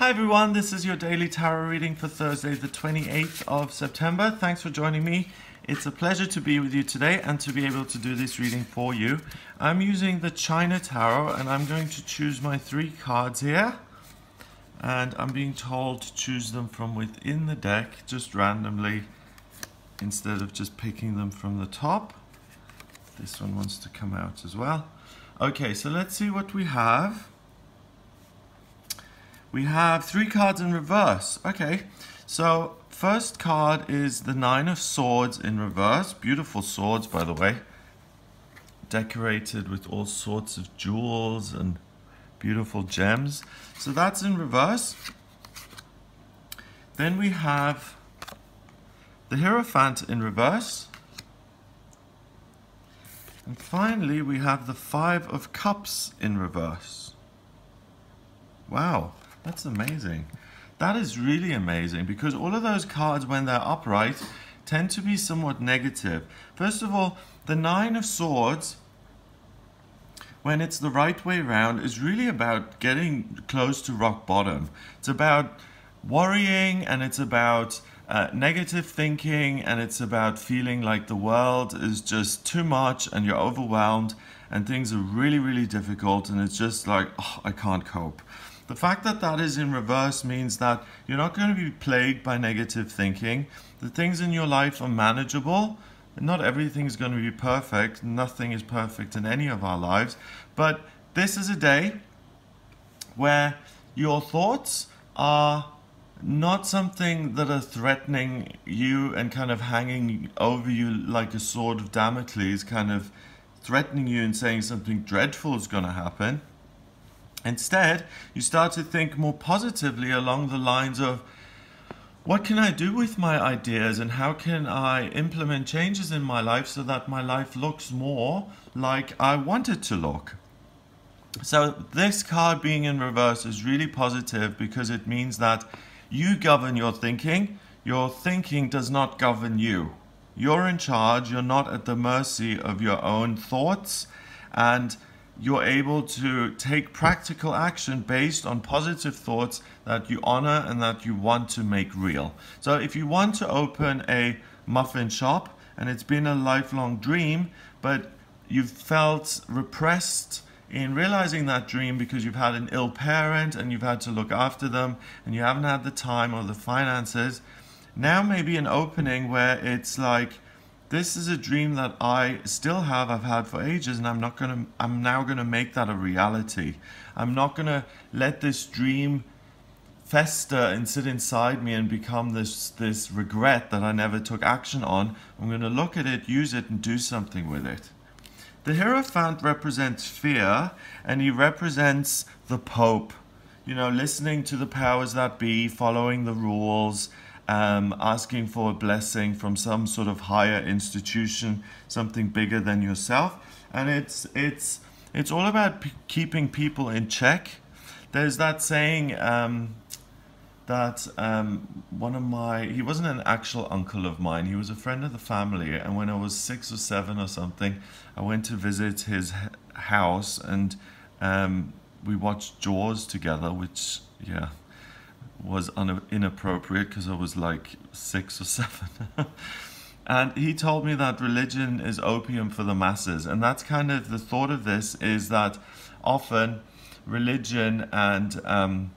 Hi everyone, this is your daily tarot reading for Thursday the 28th of September. Thanks for joining me. It's a pleasure to be with you today and to be able to do this reading for you. I'm using the China Tarot and I'm going to choose my 3 cards here. And I'm being told to choose them from within the deck, just randomly, instead of just picking them from the top. This one wants to come out as well. Okay, so let's see what we have. We have 3 cards in reverse. Okay, so first card is the 9 of Swords in reverse. Beautiful swords, by the way. Decorated with all sorts of jewels and beautiful gems. So that's in reverse. Then we have the Hierophant in reverse. And finally, we have the 5 of Cups in reverse. Wow. That's amazing. That is really amazing because all of those cards, when they're upright, tend to be somewhat negative. First of all, the 9 of Swords, when it's the right way around, is really about getting close to rock bottom. It's about worrying, and it's about negative thinking, and it's about feeling like the world is just too much and you're overwhelmed and things are really, really difficult, and it's just like, oh, I can't cope. The fact that that is in reverse means that you're not going to be plagued by negative thinking. The things in your life are manageable. Not everything is going to be perfect. Nothing is perfect in any of our lives. But this is a day where your thoughts are not something that are threatening you and kind of hanging over you like a sword of Damocles, kind of threatening you and saying something dreadful is going to happen. Instead, you start to think more positively along the lines of, what can I do with my ideas and how can I implement changes in my life so that my life looks more like I want it to look? So this card being in reverse is really positive because it means that you govern your thinking. Your thinking does not govern you. You're in charge. You're not at the mercy of your own thoughts, and you're able to take practical action based on positive thoughts that you honor and that you want to make real. So if you want to open a muffin shop and it's been a lifelong dream, but you've felt repressed in realizing that dream because you've had an ill parent and you've had to look after them and you haven't had the time or the finances, now may be an opening where it's like, this is a dream that I still have, I've had for ages, and I'm now gonna make that a reality. I'm not gonna let this dream fester and sit inside me and become this regret that I never took action on. I'm gonna look at it, use it, and do something with it. The Hierophant represents fear, and he represents the Pope. You know, listening to the powers that be, following the rules, asking for a blessing from some sort of higher institution, something bigger than yourself. And it's all about keeping people in check. There's that saying that he wasn't an actual uncle of mine, he was a friend of the family, and when I was 6 or 7 or something, I went to visit his house, and we watched Jaws together, which, yeah, was inappropriate because I was like 6 or 7. And he told me that religion is opium for the masses, and that's kind of the thought of this, is that often religion and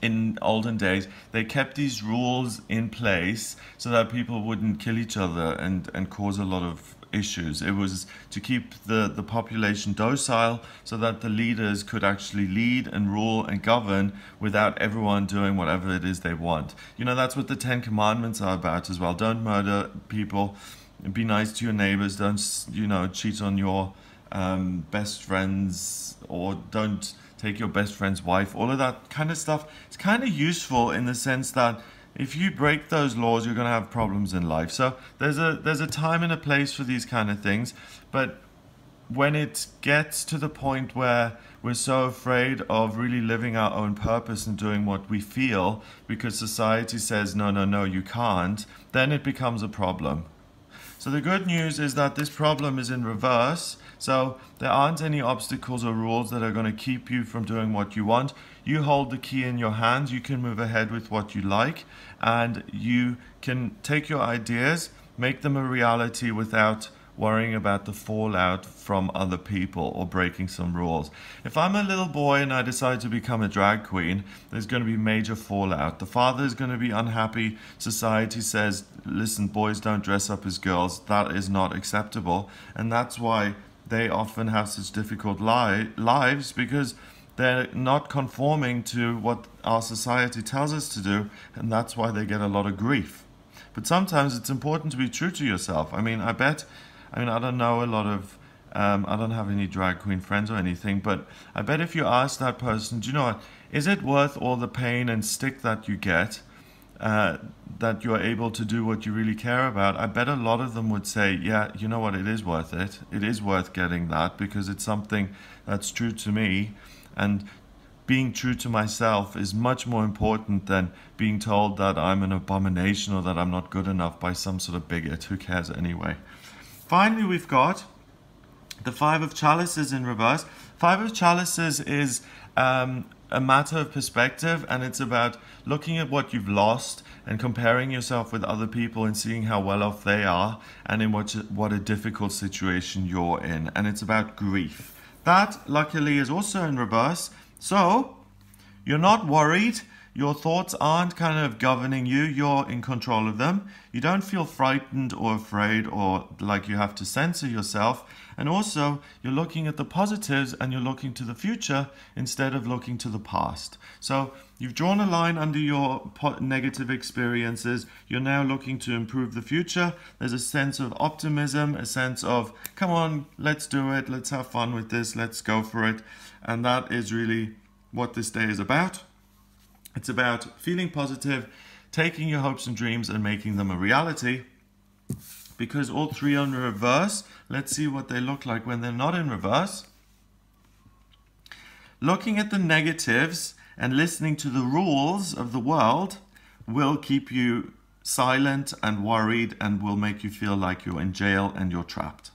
in olden days they kept these rules in place so that people wouldn't kill each other and cause a lot of issues. It was to keep the population docile so that the leaders could actually lead and rule and govern without everyone doing whatever it is they want. You know, that's what the 10 Commandments are about as well. Don't murder people, be nice to your neighbors, don't, you know, cheat on your best friends, or don't take your best friend's wife. All of that kind of stuff. It's kind of useful in the sense that if you break those laws, you're going to have problems in life. So there's a time and a place for these kind of things. But when it gets to the point where we're so afraid of really living our own purpose and doing what we feel because society says, no, no, no, you can't, then it becomes a problem. So the good news is that this problem is in reverse. So there aren't any obstacles or rules that are going to keep you from doing what you want. You hold the key in your hands. You can move ahead with what you like, and you can take your ideas, make them a reality without worrying about the fallout from other people or breaking some rules. If I'm a little boy and I decide to become a drag queen, there's going to be major fallout. The father is going to be unhappy. Society says, listen, boys don't dress up as girls. That is not acceptable. And that's why they often have such difficult lives, because they're not conforming to what our society tells us to do, and that's why they get a lot of grief. But sometimes it's important to be true to yourself. I don't know a lot of, I don't have any drag queen friends or anything, but I bet if you ask that person, do you know what, is it worth all the pain and stick that you get, that you're able to do what you really care about? I bet a lot of them would say, yeah, you know what, it is worth it. It is worth getting that because it's something that's true to me, and being true to myself is much more important than being told that I'm an abomination or that I'm not good enough by some sort of bigot. Who cares anyway? Finally, we've got the Five of Chalices in reverse. Five of Chalices is a matter of perspective, and it's about looking at what you've lost and comparing yourself with other people and seeing how well off they are and in what a difficult situation you're in. And it's about grief. That, luckily, is also in reverse. So, you're not worried. Your thoughts aren't kind of governing you. You're in control of them. You don't feel frightened or afraid or like you have to censor yourself. And also, you're looking at the positives and you're looking to the future instead of looking to the past. So you've drawn a line under your negative experiences. You're now looking to improve the future. There's a sense of optimism, a sense of, come on, let's do it. Let's have fun with this. Let's go for it. And that is really what this day is about. It's about feeling positive, taking your hopes and dreams and making them a reality. Because all three are in reverse, let's see what they look like when they're not in reverse. Looking at the negatives and listening to the rules of the world will keep you silent and worried and will make you feel like you're in jail and you're trapped.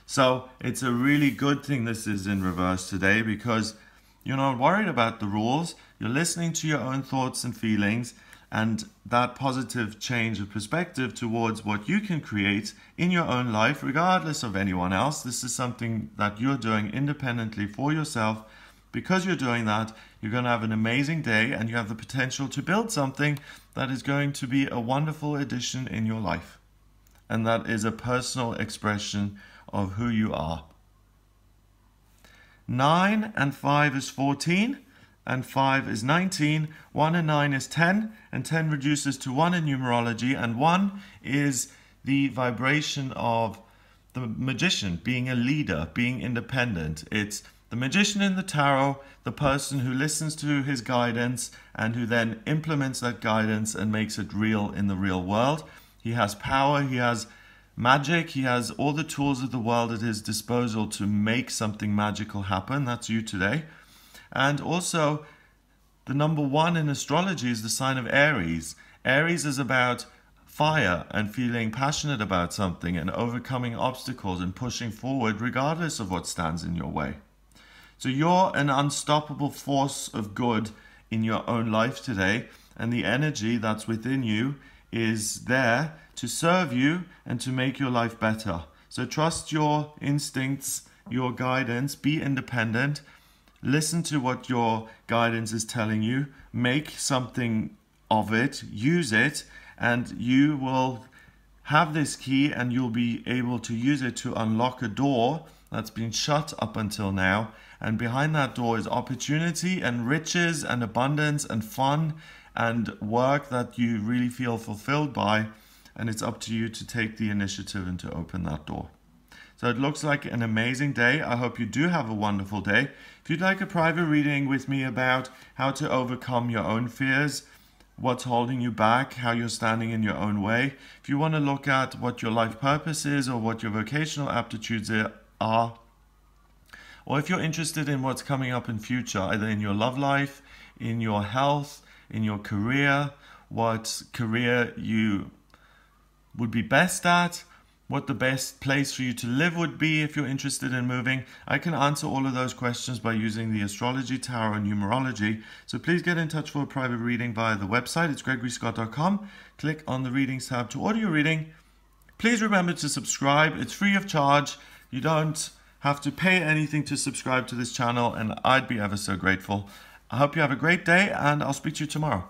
So it's a really good thing this is in reverse today, because you're not worried about the rules. You're listening to your own thoughts and feelings, and that positive change of perspective towards what you can create in your own life, regardless of anyone else. This is something that you're doing independently for yourself. Because you're doing that, you're going to have an amazing day, and you have the potential to build something that is going to be a wonderful addition in your life. And that is a personal expression of who you are. 9 and 5 is 14, and 5 is 19. 1 and 9 is 10, and 10 reduces to 1 in numerology, and 1 is the vibration of the magician, being a leader, being independent. It's the magician in the tarot, the person who listens to his guidance and who then implements that guidance and makes it real in the real world. He has power, he has magic, he has all the tools of the world at his disposal to make something magical happen. That's you today. And also, the number 1 in astrology is the sign of Aries. Aries is about fire and feeling passionate about something and overcoming obstacles and pushing forward regardless of what stands in your way. So you're an unstoppable force of good in your own life today, and the energy that's within you is there to serve you and to make your life better. So trust your instincts, your guidance, be independent, listen to what your guidance is telling you, make something of it, use it, and you will have this key and you'll be able to use it to unlock a door that's been shut up until now. And behind that door is opportunity and riches and abundance and fun and work that you really feel fulfilled by. And it's up to you to take the initiative and to open that door. So it looks like an amazing day. I hope you do have a wonderful day. If you'd like a private reading with me about how to overcome your own fears, what's holding you back, how you're standing in your own way, if you want to look at what your life purpose is or what your vocational aptitudes are, or if you're interested in what's coming up in future, either in your love life, in your health, in your career, what career you would be best at, what the best place for you to live would be if you're interested in moving. I can answer all of those questions by using the astrology, tarot, and numerology. So please get in touch for a private reading via the website. It's gregoryscott.com. Click on the readings tab to order your reading. Please remember to subscribe. It's free of charge. You don't have to pay anything to subscribe to this channel, and I'd be ever so grateful. I hope you have a great day, and I'll speak to you tomorrow.